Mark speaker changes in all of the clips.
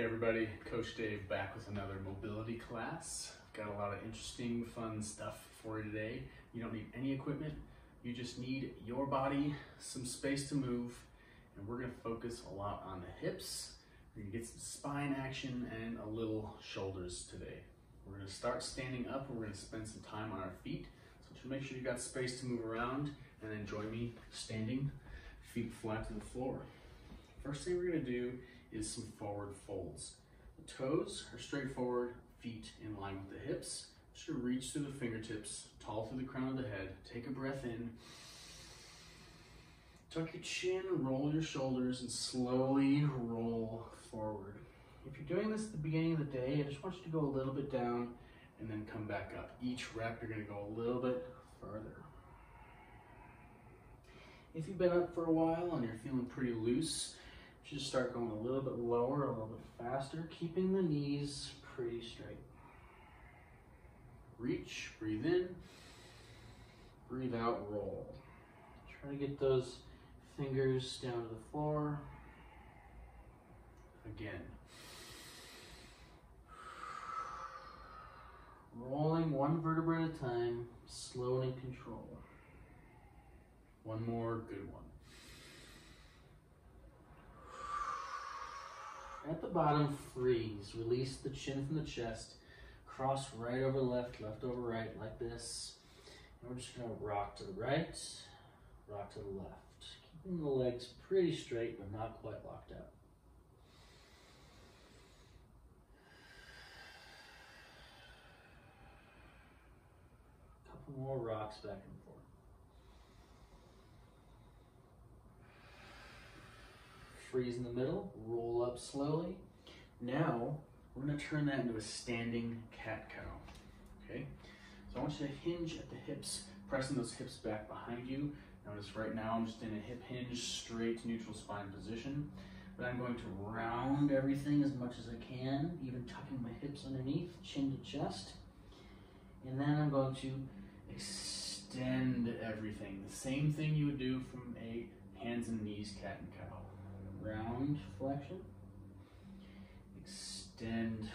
Speaker 1: everybody, Coach Dave back with another mobility class. I've got a lot of interesting, fun stuff for you today. You don't need any equipment, you just need your body, some space to move, and we're gonna focus a lot on the hips. We're gonna get some spine action and a little shoulders today. We're gonna start standing up and we're gonna spend some time on our feet. So just make sure you got space to move around and then join me standing, feet flat to the floor. First thing we're gonna do is some forward folds. The toes are straight forward, feet in line with the hips. Just gonna reach through the fingertips, tall through the crown of the head. Take a breath in. Tuck your chin, roll your shoulders, and slowly roll forward. If you're doing this at the beginning of the day, I just want you to go a little bit down and then come back up. Each rep, you're gonna go a little bit further. If you've been up for a while and you're feeling pretty loose, you just start going a little bit lower, a little bit faster, keeping the knees pretty straight. Reach, breathe in, breathe out, roll. Try to get those fingers down to the floor. Again. Rolling one vertebra at a time, slow and in control. One more good one. At the bottom, freeze. Release the chin from the chest. Cross right over left, left over right, like this. And we're just going to rock to the right, rock to the left. Keeping the legs pretty straight, but not quite locked out. Couple more rocks back and forth. Freeze in the middle, roll up slowly. Now, we're gonna turn that into a standing cat-cow, okay? So I want you to hinge at the hips, pressing those hips back behind you. Notice right now I'm just in a hip hinge, straight neutral spine position. But I'm going to round everything as much as I can, even tucking my hips underneath, chin to chest. And then I'm going to extend everything. The same thing you would do from a hands and knees cat and cow. Round flexion, extend,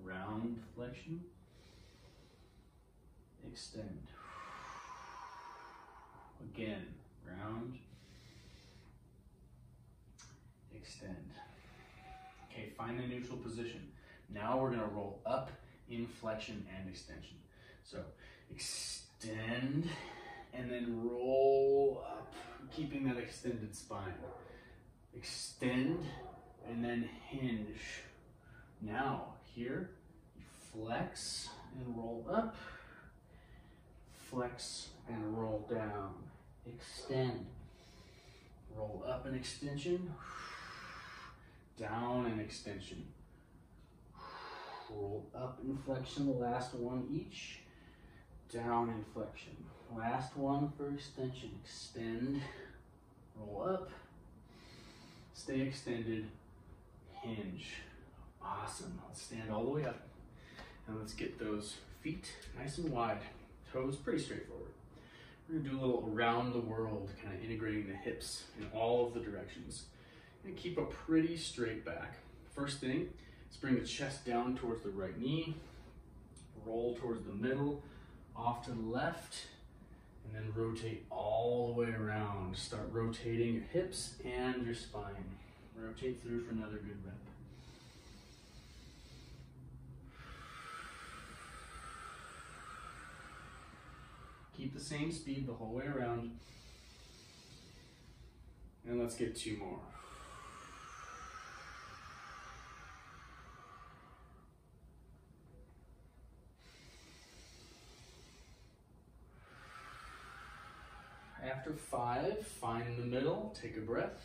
Speaker 1: round flexion, extend, again, round, extend. Okay, find the neutral position. Now we're gonna roll up in flexion and extension. So extend and then roll up, keeping that extended spine. Extend and then hinge. Now here, flex and roll up, flex and roll down. Extend, roll up and extension, down and extension. Roll up and flexion, the last one each, down and flexion. Last one for extension, extend, roll up, stay extended, hinge. Awesome, let's stand all the way up. And let's get those feet nice and wide, toes pretty straightforward. We're gonna do a little around the world, kind of integrating the hips in all of the directions. And keep a pretty straight back. First thing is bring the chest down towards the right knee, roll towards the middle, off to the left, and then rotate all the way around. Start rotating your hips and your spine. Rotate through for another good rep. Keep the same speed the whole way around. And let's get two more. After 5, find the middle, take a breath.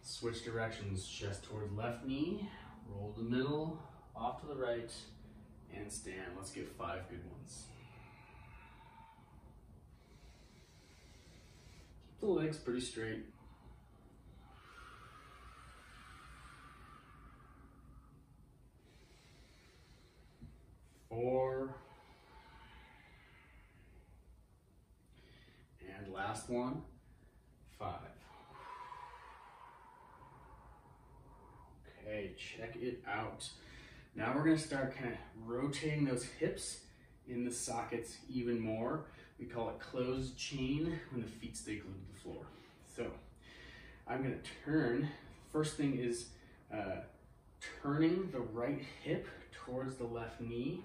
Speaker 1: Switch directions, chest towards left knee, roll the middle, off to the right, and stand. Let's get 5 good ones. Keep the legs pretty straight. Four. And last one, 5. Okay, check it out. Now we're gonna start kind of rotating those hips in the sockets even more. We call it closed chain when the feet stay glued to the floor. So I'm gonna turn, first thing is turning the right hip towards the left knee,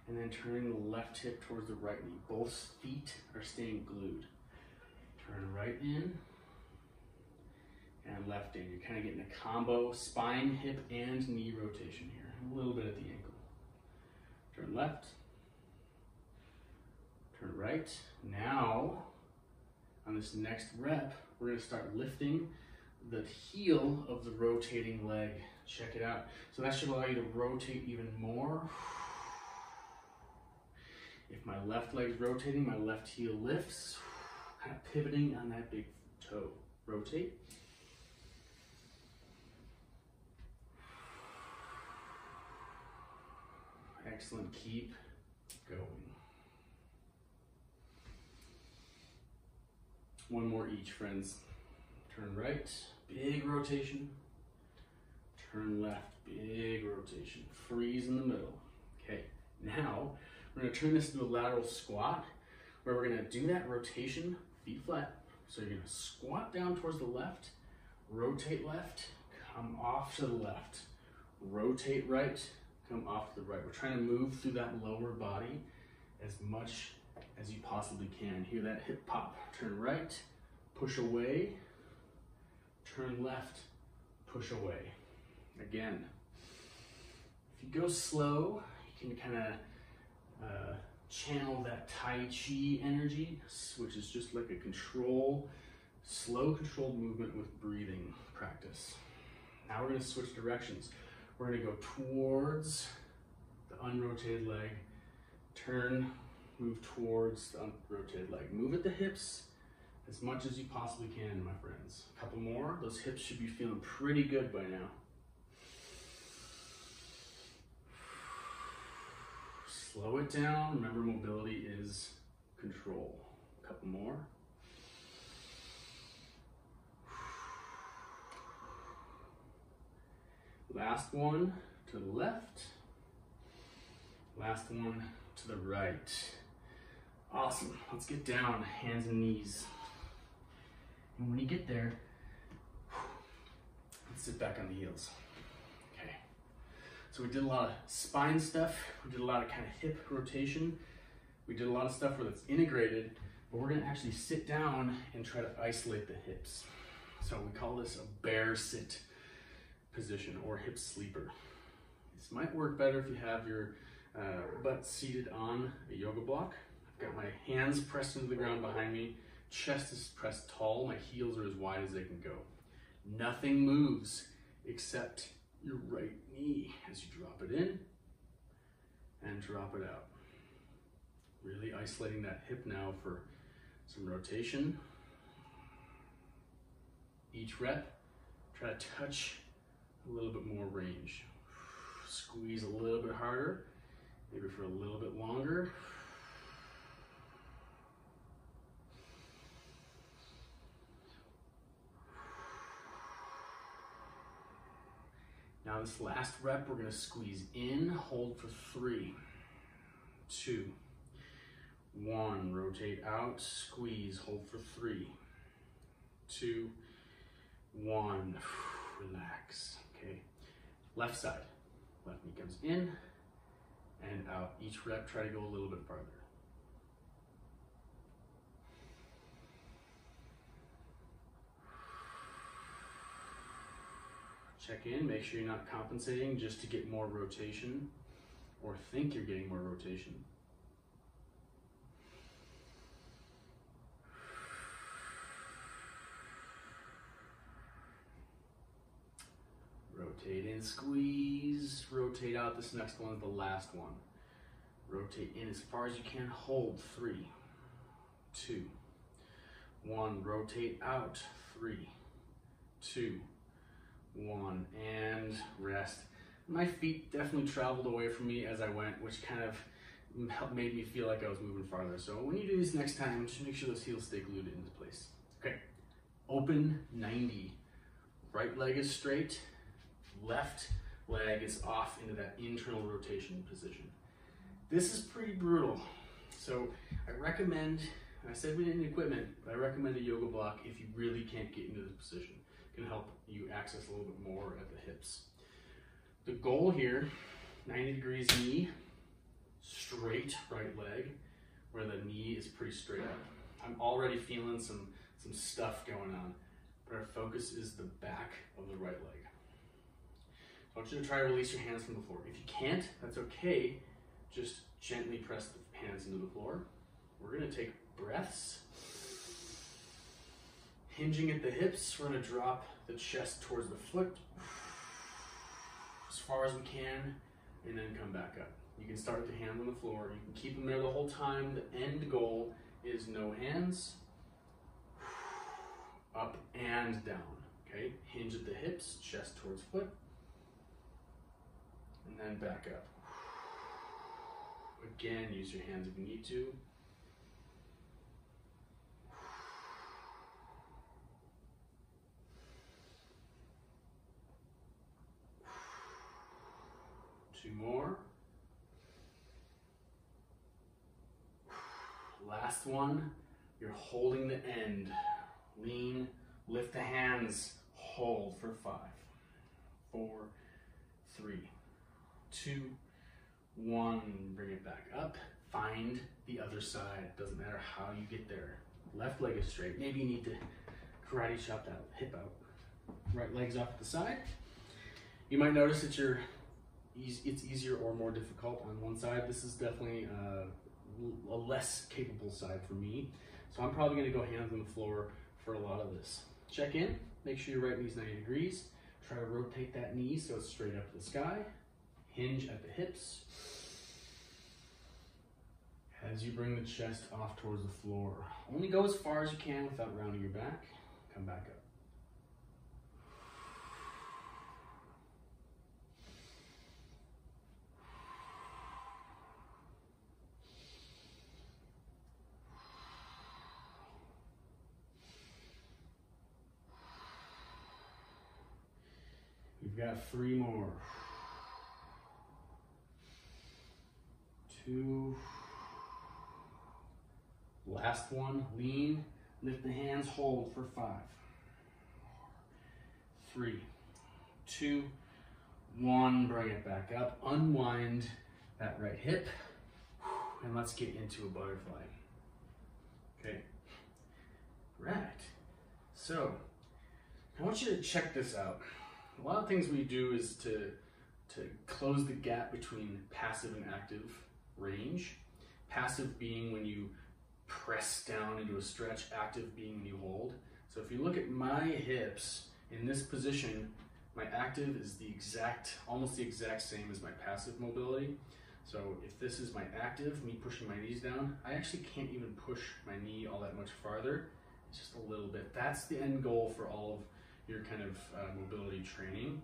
Speaker 1: and then turning the left hip towards the right knee. Both feet are staying glued. Turn right in and left in. You're kind of getting a combo spine, hip, and knee rotation here. A little bit at the ankle. Turn left, turn right. Now, on this next rep, we're gonna start lifting the heel of the rotating leg. Check it out. So that should allow you to rotate even more. If my left leg's rotating, my left heel lifts, kind of pivoting on that big toe. Rotate. Excellent, keep going. One more each, friends. Turn right, big rotation. Turn left, big rotation. Freeze in the middle. Okay, now we're gonna turn this into a lateral squat where we're gonna do that rotation, feet flat. So you're gonna squat down towards the left, rotate left, come off to the left, rotate right, come off to the right. We're trying to move through that lower body as much as you possibly can. Hear that hip pop. Turn right, push away, turn left, push away. Again, if you go slow, you can kind of channel that Tai Chi energy, which is just like a slow controlled movement with breathing practice. Now we're going to switch directions. We're going to go towards the unrotated leg, turn, move towards the unrotated leg. Move at the hips as much as you possibly can, my friends. A couple more. Those hips should be feeling pretty good by now. Slow it down. Remember, mobility is control. A couple more. Last one to the left. Last one to the right. Awesome. Let's get down, hands and knees. And when you get there, let's sit back on the heels. Okay. So we did a lot of spine stuff. We did a lot of kind of hip rotation. We did a lot of stuff where that's integrated, but we're gonna actually sit down and try to isolate the hips. So we call this a bear sit position or hip sleeper. This might work better if you have your butt seated on a yoga block. I've got my hands pressed into the ground behind me, chest is pressed tall, my heels are as wide as they can go. Nothing moves except your right knee as you drop it in and drop it out. Really isolating that hip now for some rotation. Each rep, try to touch a little bit more range. Squeeze a little bit harder, maybe for a little bit longer. Now this last rep, we're gonna squeeze in, hold for 3, 2, 1. Rotate out, squeeze, hold for 3, 2, 1. Relax. Okay. Left side. Left knee comes in and out. Each rep, try to go a little bit farther. Check in, make sure you're not compensating just to get more rotation or think you're getting more rotation. Rotate in, squeeze, rotate out. This next one is the last one. Rotate in as far as you can, hold, 3, 2, 1. Rotate out, 3, 2, 1, and rest. My feet definitely traveled away from me as I went, which kind of made me feel like I was moving farther. So when you do this next time, just make sure those heels stay glued into place. Okay, open 90. Right leg is straight, left leg is off into that internal rotation position. This is pretty brutal. So I recommend, I said we didn't need equipment, but I recommend a yoga block if you really can't get into this position. It can help you access a little bit more at the hips. The goal here, 90 degrees knee, straight right leg, where the knee is pretty straight up. I'm already feeling some stuff going on, but our focus is the back of the right leg. I want you to try to release your hands from the floor. If you can't, that's okay. Just gently press the hands into the floor. We're gonna take breaths. Hinging at the hips, we're gonna drop the chest towards the foot as far as we can, and then come back up. You can start with the hands on the floor. You can keep them there the whole time. The end goal is no hands, up and down, okay? Hinge at the hips, chest towards foot, and then back up. Again, use your hands if you need to. Two more. Last one, you're holding the end. Lean, lift the hands, hold for 5, 4, 3, 2, 1. Bring it back up. Find the other side. Doesn't matter how you get there. Left leg is straight. Maybe you need to karate chop that hip out. Right leg's off to the side. You might notice that it's easier or more difficult on one side. This is definitely a less capable side for me. So I'm probably gonna go hands on the floor for a lot of this. Check in, make sure your right knee's 90 degrees. Try to rotate that knee so it's straight up to the sky. Hinge at the hips. As you bring the chest off towards the floor. Only go as far as you can without rounding your back. Come back up. We've got 3 more. 2. Last one, lean, lift the hands, hold for 5, 3, 2, 1, bring it back up, unwind that right hip, and let's get into a butterfly. Okay, right. So, I want you to check this out. A lot of things we do is to close the gap between passive and active range. Passive being when you press down into a stretch, active being when you hold. So if you look at my hips in this position, my active is almost the exact same as my passive mobility. So if this is my active, me pushing my knees down, I actually can't even push my knee all that much farther. It's just a little bit. That's the end goal for all of your kind of mobility training.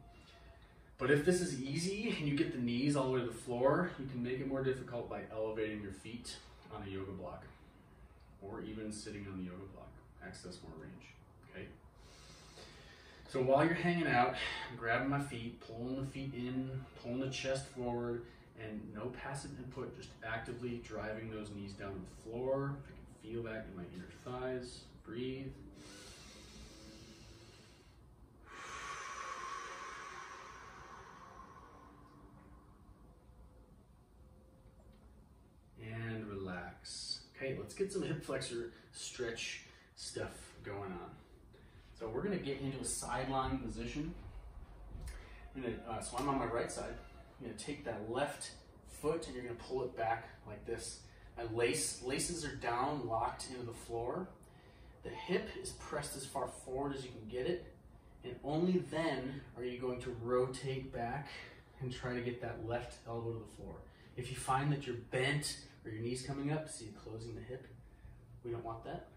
Speaker 1: But if this is easy and you get the knees all the way to the floor, you can make it more difficult by elevating your feet on a yoga block, or even sitting on the yoga block. Access more range, okay? So while you're hanging out, I'm grabbing my feet, pulling the feet in, pulling the chest forward, and no passive input, just actively driving those knees down to the floor. I can feel that in my inner thighs. Breathe. And relax. Okay, let's get some hip flexor stretch stuff going on. So we're gonna get into a side lying position. So I'm on my right side. I'm gonna take that left foot and you're gonna pull it back like this. My laces are down, locked into the floor. The hip is pressed as far forward as you can get it. And only then are you going to rotate back and try to get that left elbow to the floor. If you find that you're bent or your knee's coming up, see closing the hip, we don't want that.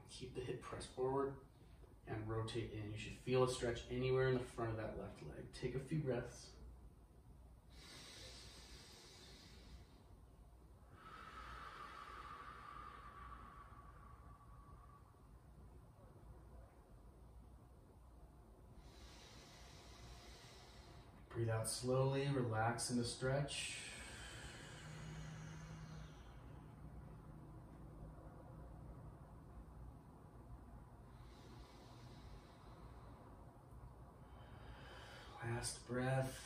Speaker 1: Keep the hip pressed forward and rotate in. You should feel a stretch anywhere in the front of that left leg. Take a few breaths. Breathe out slowly, relax into stretch. Last breath.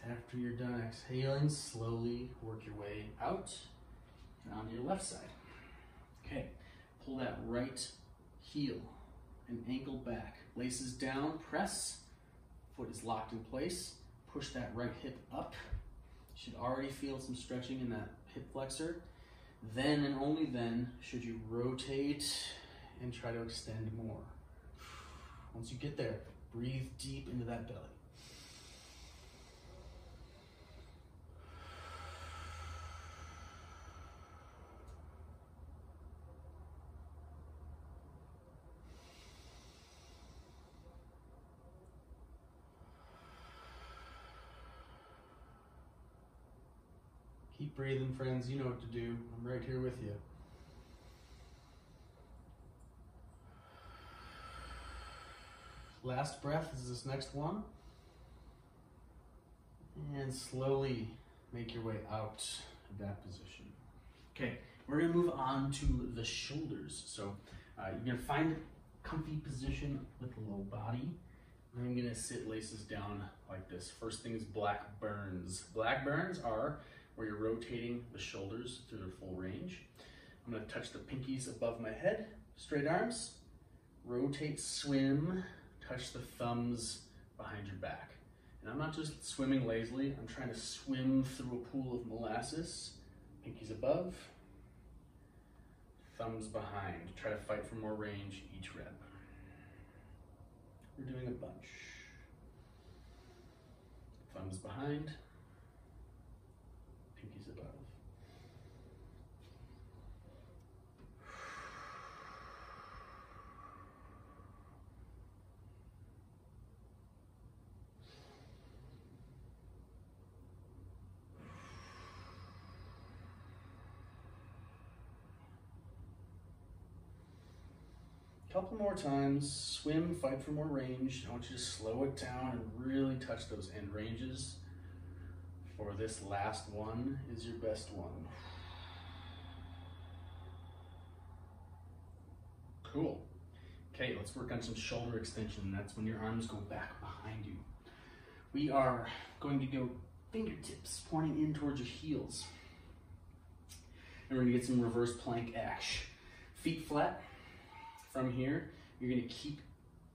Speaker 1: After you're done exhaling, slowly work your way out and onto your left side. Okay, pull that right heel and ankle back. Laces down, press. Foot is locked in place. Push that right hip up. You should already feel some stretching in that hip flexor. Then and only then should you rotate and try to extend more. Once you get there, breathe deep into that belly. Keep breathing, friends. You know what to do. I'm right here with you. Last breath is this next one. And slowly make your way out of that position. Okay, we're gonna move on to the shoulders. So you're gonna find a comfy position with the low body. I'm gonna sit laces down like this. First thing is black burns. Black burns are where you're rotating the shoulders through their full range. I'm gonna touch the pinkies above my head, straight arms, rotate, swim, touch the thumbs behind your back. And I'm not just swimming lazily, I'm trying to swim through a pool of molasses. Pinkies above, thumbs behind. Try to fight for more range each rep. We're doing a bunch. Thumbs behind, pinkies above. Couple more times, swim, fight for more range. I want you to slow it down and really touch those end ranges. For this last one is your best one. Cool. Okay, let's work on some shoulder extension. That's when your arms go back behind you. We are going to go fingertips pointing in towards your heels. And we're gonna get some reverse plank action. Feet flat. From here, you're gonna keep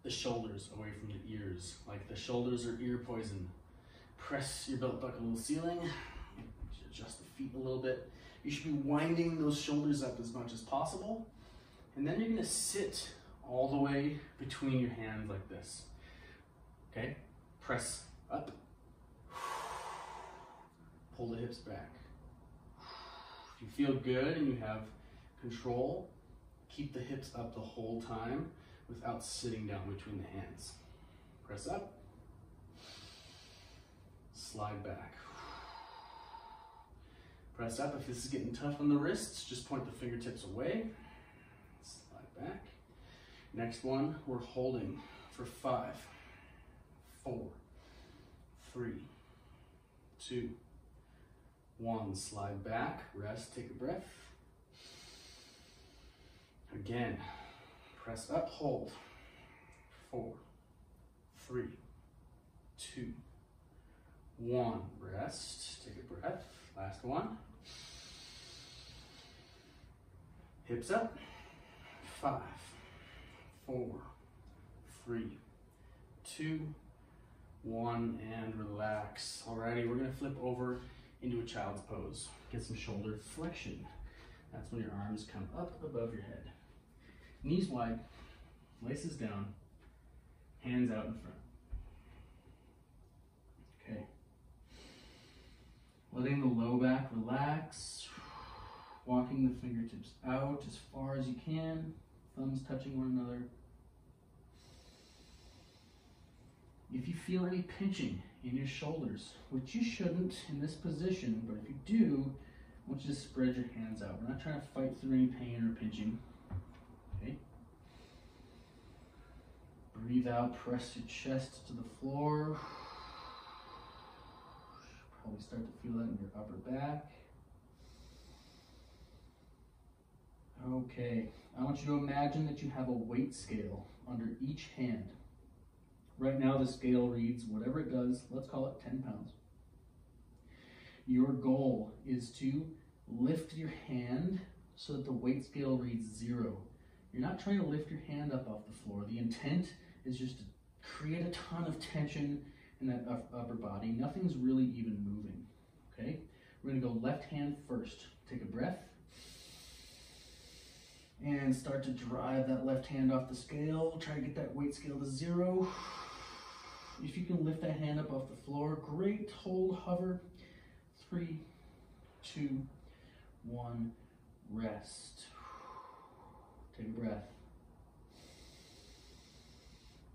Speaker 1: the shoulders away from the ears, like the shoulders are ear poison. Press your belt buckle to the ceiling, adjust the feet a little bit. You should be winding those shoulders up as much as possible. And then you're gonna sit all the way between your hands like this. Okay, press up, pull the hips back. If you feel good and you have control, keep the hips up the whole time without sitting down between the hands. Press up, slide back. Press up. If this is getting tough on the wrists, just point the fingertips away. Slide back. Next one, we're holding for 5, 4, 3, 2, 1. Slide back, rest, take a breath. Again, press up, hold. 4, 3, 2, 1. Rest, take a breath. Last one. Hips up. 5, 4, 3, 2, 1, and relax. Alrighty, we're gonna flip over into a child's pose. Get some shoulder flexion. That's when your arms come up above your head. Knees wide, laces down, hands out in front. Okay. Letting the low back relax, walking the fingertips out as far as you can, thumbs touching one another. If you feel any pinching in your shoulders, which you shouldn't in this position, but if you do, I want you to spread your hands out. We're not trying to fight through any pain or pinching. Okay. Breathe out, press your chest to the floor. Probably start to feel that in your upper back. Okay, I want you to imagine that you have a weight scale under each hand. Right now the scale reads whatever it does, let's call it 10 pounds. Your goal is to lift your hand so that the weight scale reads 0. You're not trying to lift your hand up off the floor. The intent is just to create a ton of tension in that upper body. Nothing's really even moving, okay? We're gonna go left hand first. Take a breath. And start to drive that left hand off the scale. Try to get that weight scale to 0. If you can lift that hand up off the floor, great. Hold, hover. 3, 2, 1, rest. Take a breath.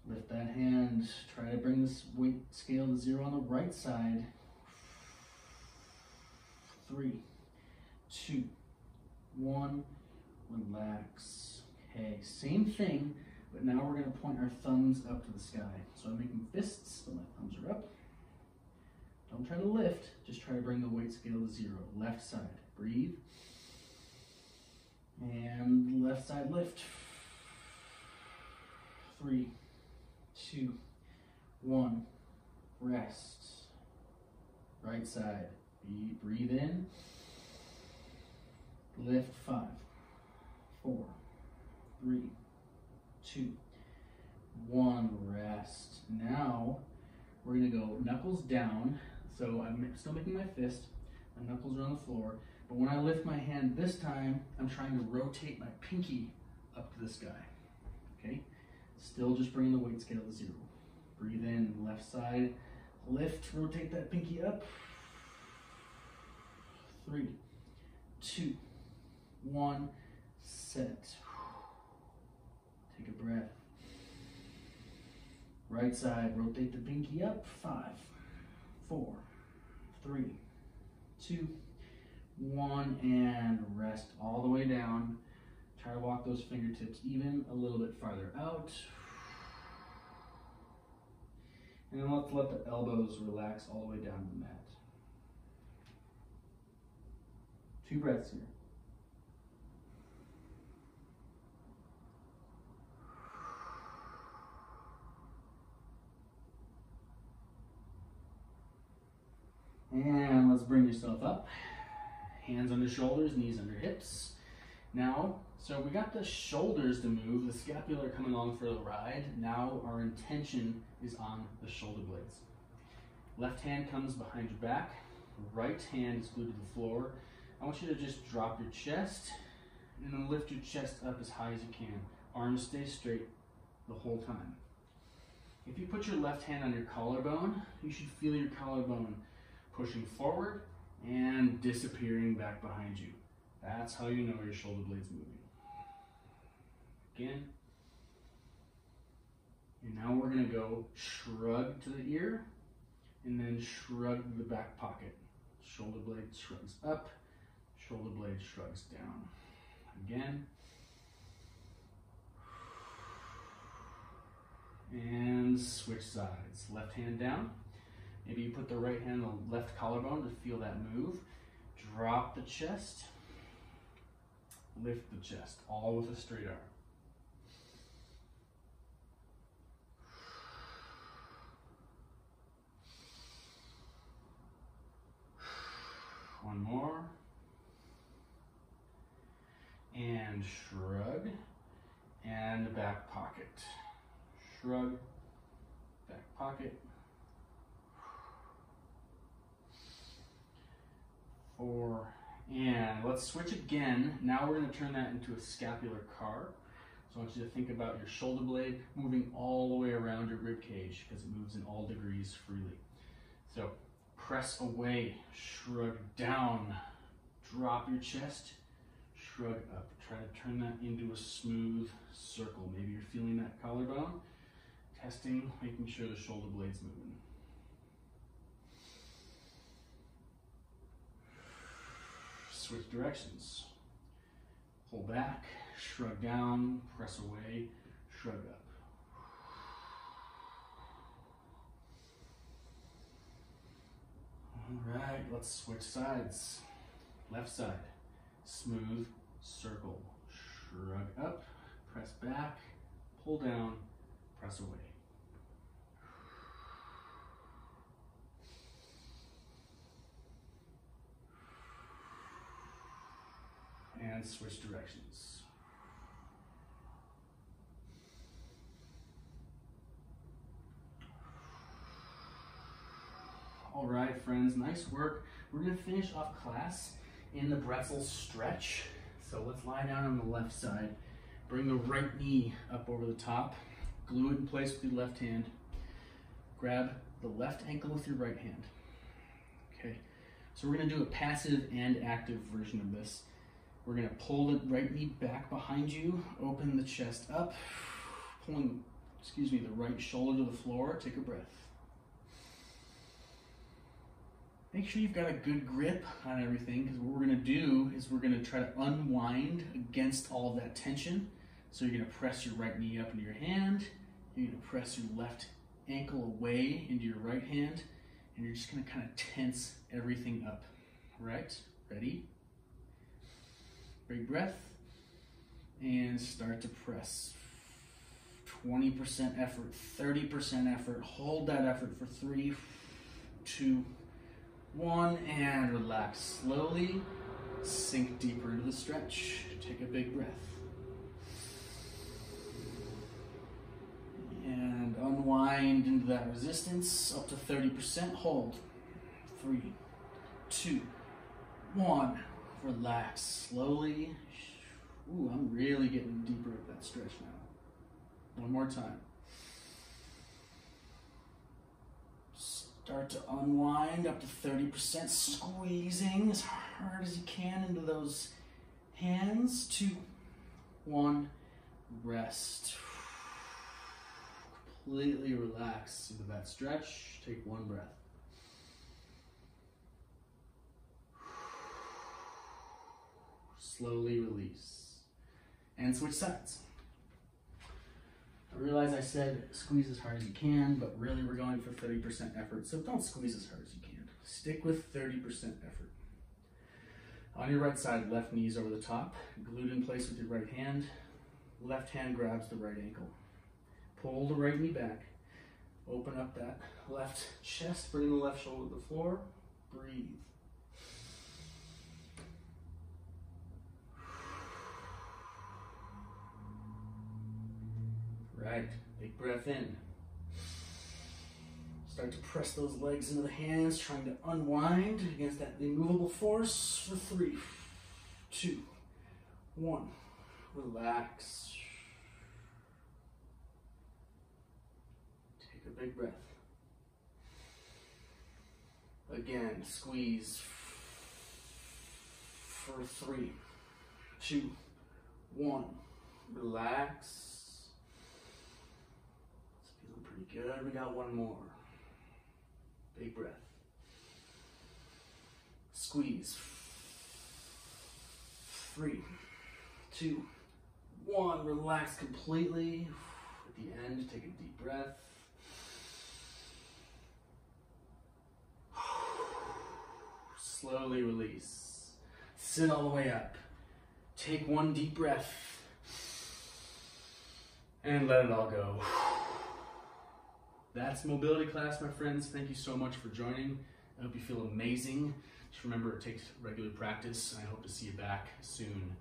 Speaker 1: Lift that hand. Try to bring this weight scale to 0 on the right side. 3, 2, 1, relax. Okay, same thing, but now we're going to point our thumbs up to the sky. So I'm making fists, but my thumbs are up. Don't try to lift, just try to bring the weight scale to 0. Left side, breathe. And left side lift. 3, 2, 1, rest. Right side, breathe in. Lift 5, 4, 3, 2, 1, rest. Now we're gonna go knuckles down. So I'm still making my fist, my knuckles are on the floor, but when I lift my hand this time, I'm trying to rotate my pinky up to the sky, okay? Still just bringing the weight scale to 0. Breathe in, left side, lift, rotate that pinky up. 3, 2, 1, set. Take a breath. Right side, rotate the pinky up. 5, 4, 3, 2, 1, and rest all the way down. Try to walk those fingertips even a little bit farther out. And then let's let the elbows relax all the way down to the mat. 2 breaths here. And let's bring yourself up. Hands under shoulders, knees under hips. Now, so we got the shoulders to move, the scapula coming along for the ride. Now our intention is on the shoulder blades. Left hand comes behind your back. Right hand is glued to the floor. I want you to just drop your chest and then lift your chest up as high as you can. Arms stay straight the whole time. If you put your left hand on your collarbone, you should feel your collarbone pushing forward and disappearing back behind you. That's how you know your shoulder blade's moving. Again. And now we're going to go shrug to the ear and then shrug to the back pocket. Shoulder blade shrugs up, shoulder blade shrugs down. Again. And switch sides. Left hand down. Maybe you put the right hand on the left collarbone to feel that move. Drop the chest. Lift the chest, all with a straight arm. One more. And shrug. And the back pocket. Shrug, back pocket. 4, and let's switch again. Now we're going to turn that into a scapular car. So I want you to think about your shoulder blade moving all the way around your rib cage because it moves in all degrees freely. So press away, shrug down, drop your chest, shrug up. Try to turn that into a smooth circle. Maybe you're feeling that collarbone. Testing, making sure the shoulder blade's moving. Switch directions. Pull back, shrug down, press away, shrug up. All right. let's switch sides. Left side, smooth circle. Shrug up, press back, pull down, press away. And switch directions. All right, friends, nice work. We're gonna finish off class in the pretzel stretch. So let's lie down on the left side. Bring the right knee up over the top. Glue it in place with your left hand. Grab the left ankle with your right hand. Okay, so we're gonna do a passive and active version of this. We're gonna pull the right knee back behind you, open the chest up, pulling, the right shoulder to the floor. Take a breath. Make sure you've got a good grip on everything, because what we're gonna do is we're gonna try to unwind against all of that tension. So you're gonna press your right knee up into your hand, you're gonna press your left ankle away into your right hand, and you're just gonna kind of tense everything up. All right, ready? Big breath, and start to press. 20% effort, 30% effort. Hold that effort for 3, 2, 1, and relax slowly. Sink deeper into the stretch. Take a big breath. And unwind into that resistance up to 30%. Hold. 3, 2, 1. Relax slowly. Ooh, I'm really getting deeper at that stretch now. One more time. Start to unwind up to 30%, squeezing as hard as you can into those hands. 2, 1, rest. Completely relax into that stretch. Take one breath. Slowly release. And switch sides. I realize I said squeeze as hard as you can, but really we're going for 30% effort, so don't squeeze as hard as you can. Stick with 30% effort. On your right side, left knee's over the top, glued in place with your right hand. Left hand grabs the right ankle. Pull the right knee back. Open up that left chest, bring the left shoulder to the floor. Breathe. Right, big breath in. Start to press those legs into the hands, trying to unwind against that immovable force for 3, 2, 1. Relax. Take a big breath. Again, squeeze for 3, 2, 1. Relax. Good, we got one more. Big breath. Squeeze. 3, 2, 1. Relax completely. At the end, take a deep breath. Slowly release. Sit all the way up. Take one deep breath. And let it all go. That's mobility class, my friends. Thank you so much for joining. I hope you feel amazing. Just remember, it takes regular practice, and I hope to see you back soon.